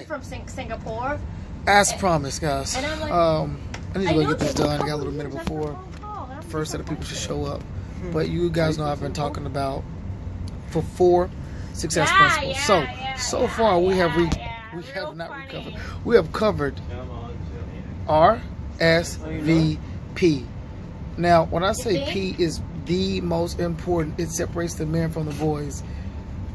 from Singapore. As promised, guys. And I'm like, I need to go get this done. I got a little minute before the first set of people should show up. But you guys know I've been talking about for 4 success principles. So far we have covered R, S, V, P. Now, when I say P is the most important, it separates the men from the boys.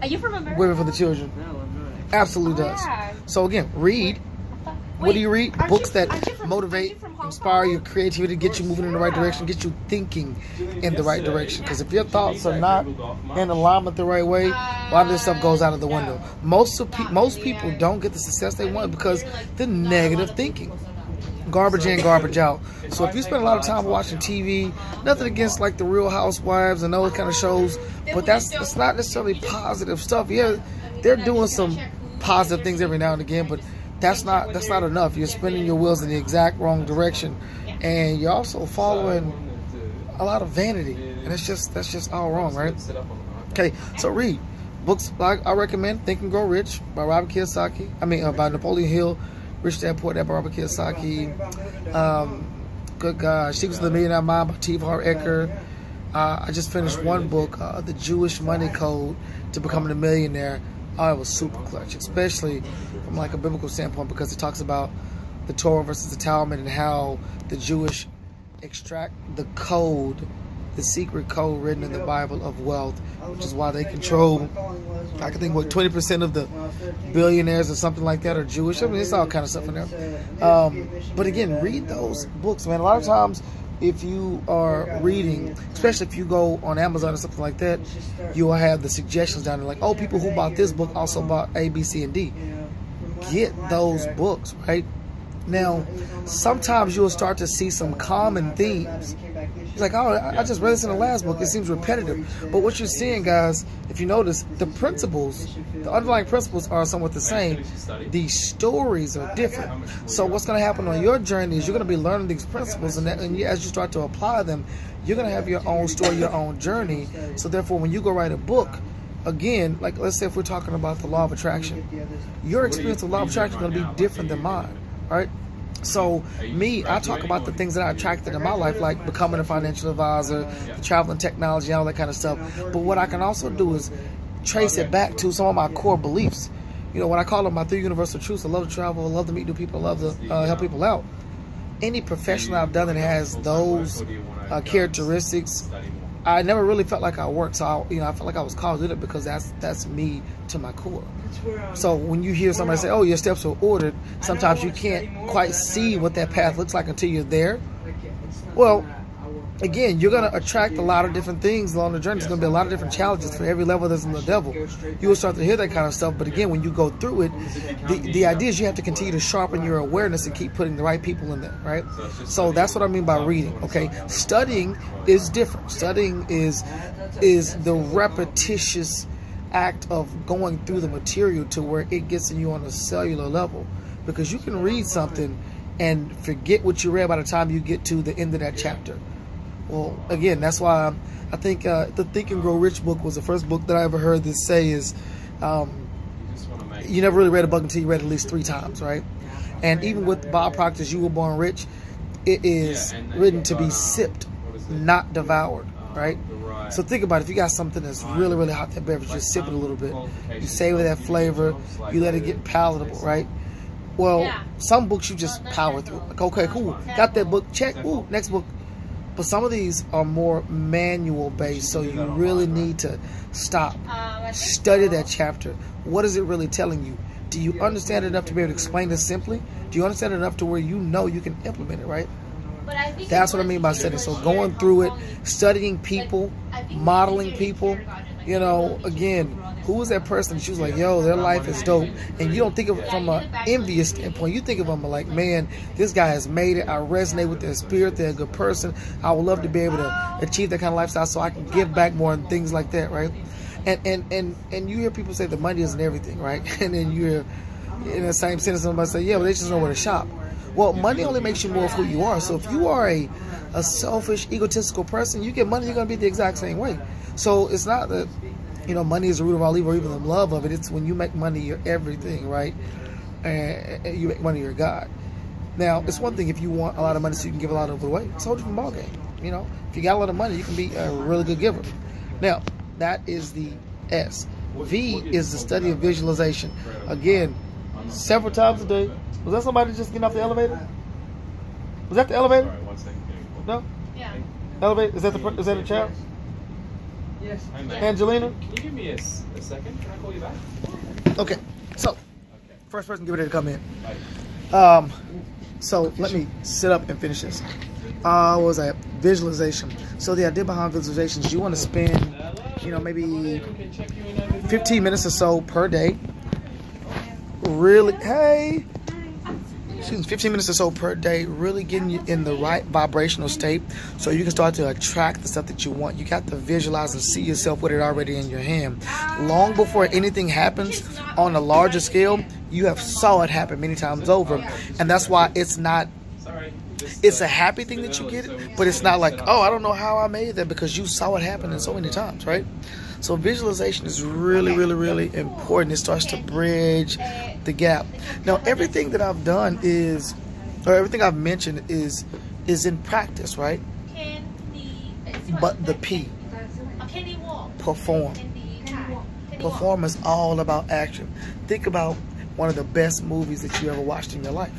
Are you from America? Women from the children. No, I'm not. Absolutely does. Yeah. So again, read. What do you read? Books that motivate, inspire your creativity, get you moving in the right direction, get you thinking in the right direction. Because if your thoughts are not in alignment the right way, a lot of this stuff goes out of the window. Most people don't get the success they want because the negative thinking. Garbage in, garbage out. So if you spend a lot of time watching TV, nothing against like the Real Housewives and those kind of shows, but that's not necessarily positive stuff. Yeah, they're doing some positive things every now and again, but that's not enough. You're spinning your wheels in the exact wrong direction, and you're also following a lot of vanity, and that's just all wrong, right? Okay, so read books. Like I recommend Think and Grow Rich by Robert Kiyosaki. By Napoleon Hill. Rich Dad Poor Dad by Robert Kiyosaki. Good God, Secrets of the Millionaire Mind by T. Harv Eker. I just finished one book, The Jewish Money Code to Becoming a Millionaire. Oh, it was super clutch, especially from like a biblical standpoint, because it talks about the Torah versus the Talmud and how the Jewish extract the code, the secret code written in the Bible of wealth, which is why they control, I can think, 20% of the billionaires or something like that are Jewish. I mean, it's all kind of stuff in there. But again, read those books, man. A lot of times, if you are reading, especially if you go on Amazon or something like that, you will have the suggestions down there, like, oh, people who bought this book also bought A, B, C, and D. Get those books, right? Now, sometimes you'll start to see some common themes. It's like, oh, I just read this in the last book. It seems repetitive. But what you're seeing, guys, if you notice, the principles, the underlying principles are somewhat the same. The stories are different. So what's going to happen on your journey is you're going to be learning these principles, and as you start to apply them, you're going to have your own story, your own journey. So therefore, when you go write a book, again, like let's say if we're talking about the law of attraction, your experience of law of attraction is going to be different than mine, right? So me, I talk about the things that I attracted in my life, like becoming a financial advisor, the travel and technology, all that kind of stuff. But what I can also do is trace it back to some of my core beliefs. You know, what I call them my 3 universal truths. I love to travel, I love to meet new people, I love to help people out. Any profession I've done that has those characteristics, I never really felt like I worked. So I felt like I was called to do it because that's me to my core. So when you hear somebody say, oh, your steps are ordered, sometimes you can't quite see what that path looks like until you're there. Well, again, you're going to attract a lot of different things along the journey. There's going to be a lot of different challenges for every level that's in the devil. You will start to hear that kind of stuff. But again, when you go through it, the idea is you have to continue to sharpen your awareness and keep putting the right people in there, right? So that's what I mean by reading, okay? Studying is different. Studying is the repetitious act of going through the material to where it gets in you on a cellular level. Because you can read something and forget what you read by the time you get to the end of that chapter. Well, again, that's why I think the Think and Grow Rich book was the first book that I ever heard this say is you never really read a book until you read it at least 3 times, right? And even with Bob Proctor's You Were Born Rich, it is written to be sipped, not devoured, right? So think about it. If you got something that's really, really hot, that beverage, just sip it a little bit. You savor that flavor. You let it get palatable, right? Well, some books you just power through. Like, okay, cool. Got that book. Check. Ooh, next book. But some of these are more manual based, so you really need to stop, study that chapter. What is it really telling you? Do you understand it enough to be able to explain this simply? Do you understand it enough to where you know you can implement it, right? That's what I mean by studying. So going through it, studying people, modeling people, you know, again, who was that person that she was like, yo, their life is dope? And you don't think of it from an envious standpoint. You think of them like, man, this guy has made it. I resonate with their spirit. They're a good person. I would love to be able to achieve that kind of lifestyle so I can give back more and things like that, right? And you hear people say the money isn't everything, right? And then you hear in the same sentence somebody say, yeah, but they just know where to shop. Well, money only makes you more of who you are. So if you are a selfish, egotistical person, you get money, you're going to be the exact same way. So it's not that, you know, money is the root of all evil or even the love of it. It's when you make money your everything, right? and you make money, you're God. Now, it's one thing if you want a lot of money so you can give a lot of it away. It's a whole different ballgame. You know, if you got a lot of money, you can be a really good giver. Now, that is the S. V is the study of visualization. Again, several times a day. Was that somebody just getting off the elevator? Was that the elevator? All right, 1 second. Yeah. Elevator? Is that a child? Yes. Angelina? Can you give me a second? Can I call you back? Okay. So, first person get ready to come in. Bye. So let me sit up and finish this. What was that? Visualization. So the idea behind visualizations, you want to spend, you know, maybe 15 minutes or so per day. Really, 15 minutes or so per day, really getting you in the right vibrational state so you can start to attract the stuff that you want. You got to visualize and see yourself with it already in your hand. Long before anything happens on a larger scale, you have saw it happen many times over. And that's why it's not, it's a happy thing that you get it, but it's not like, oh, I don't know how I made that, because you saw it happen so many times, right? So visualization is really, really, really important. It starts to bridge the gap. Now, everything that I've done is, or everything I've mentioned is in practice, right? But the P, perform. Perform is all about action. Think about one of the best movies that you ever watched in your life.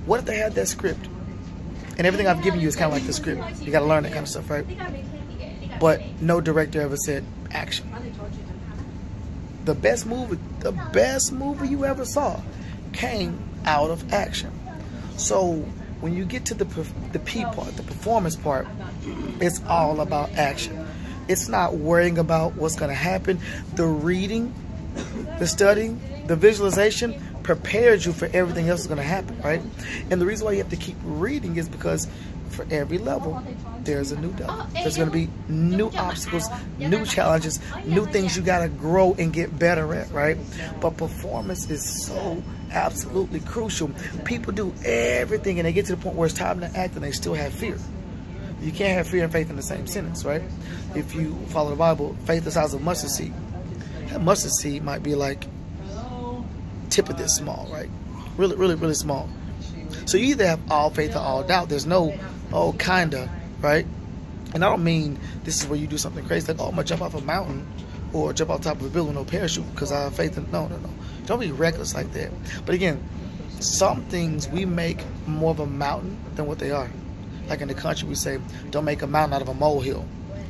What if they had that script? And everything I've given you is kind of like the script. You got to learn that kind of stuff, right? But no director ever said action. The best movie you ever saw came out of action. So when you get to the P part, the performance part, it's all about action. It's not worrying about what's going to happen. The reading, the studying, the visualization prepares you for everything else that's going to happen, right? And the reason why you have to keep reading is because for every level, there's a new devil. There's going to be new obstacles, new challenges, new things you got to grow and get better at, right? But performance is so absolutely crucial. People do everything and they get to the point where it's time to act and they still have fear. You can't have fear and faith in the same sentence, right? If you follow the Bible, faith the size of a mustard seed. That mustard seed might be like tip of this small, right? Really, really, really small. So you either have all faith or all doubt. There's no, oh, kinda, right? And I don't mean this is where you do something crazy, like, oh, I'm gonna jump off a mountain or jump off top of a building with no parachute because I have faith in, no. Don't be reckless like that. But again, some things we make more of a mountain than what they are. Like in the country, we say, don't make a mountain out of a molehill.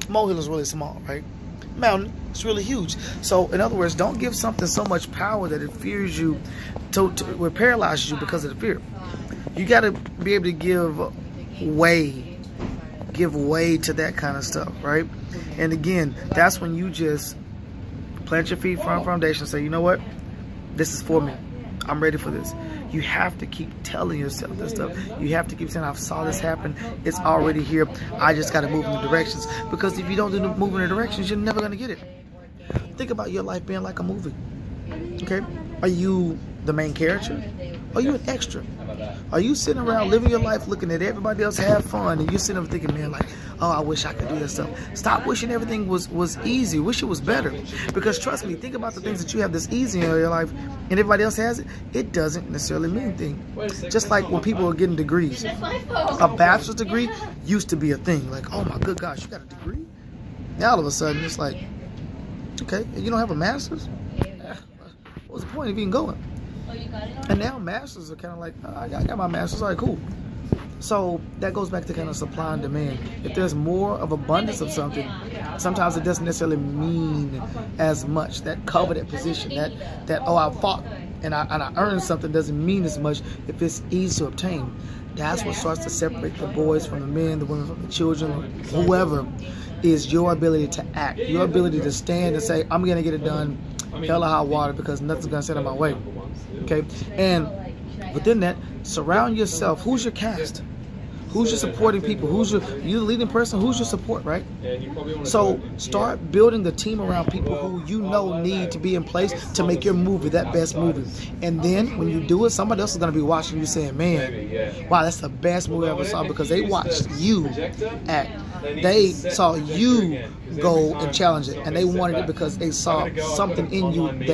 Molehill is really small, right? Mountain is really huge. So in other words, don't give something so much power that it fears you, it paralyzes you because of the fear. You got to be able to give way to that kind of stuff, right? And again, that's when you just plant your feet, firm foundation, say, you know what? This is for me. I'm ready for this. You have to keep telling yourself this stuff. You have to keep saying, I saw this happen. It's already here. I just got to move in the directions. Because if you don't move in the directions, you're never going to get it. Think about your life being like a movie. Okay? Are you the main character? Are you an extra? Are you sitting around living your life looking at everybody else have fun and you sitting there thinking, man, like, oh, I wish I could do that stuff. Stop wishing everything was easy. Wish it was better. Because trust me, think about the things that you have that's easy in your life and everybody else has it. It doesn't necessarily mean anything. Just like when people are getting degrees. A bachelor's degree used to be a thing. Like, oh my good gosh, you got a degree? Now all of a sudden it's like, okay, you don't have a master's? What's the point of even going? And now masters are kind of like, oh, I got my master's, all right, cool. So that goes back to kind of supply and demand. If there's more of abundance of something, sometimes it doesn't necessarily mean as much. That coveted position, that oh, I fought and I earned something doesn't mean as much if it's easy to obtain. That's what starts to separate the boys from the men, the women from the children, whoever, is your ability to act, your ability to stand and say, I'm going to get it done, hell or high water, because nothing's going to stand in my way. Okay? And within that, surround yourself. Who's your cast? Who's your supporting people? You the leading person? Who's your support, right? So start building the team around people who you know need to be in place to make your movie that best movie. And then when you do it, somebody else is going to be watching you saying, man, wow, that's the best movie I ever saw, because they watched you act. They saw you go and challenge it, and they wanted it because they saw something in you that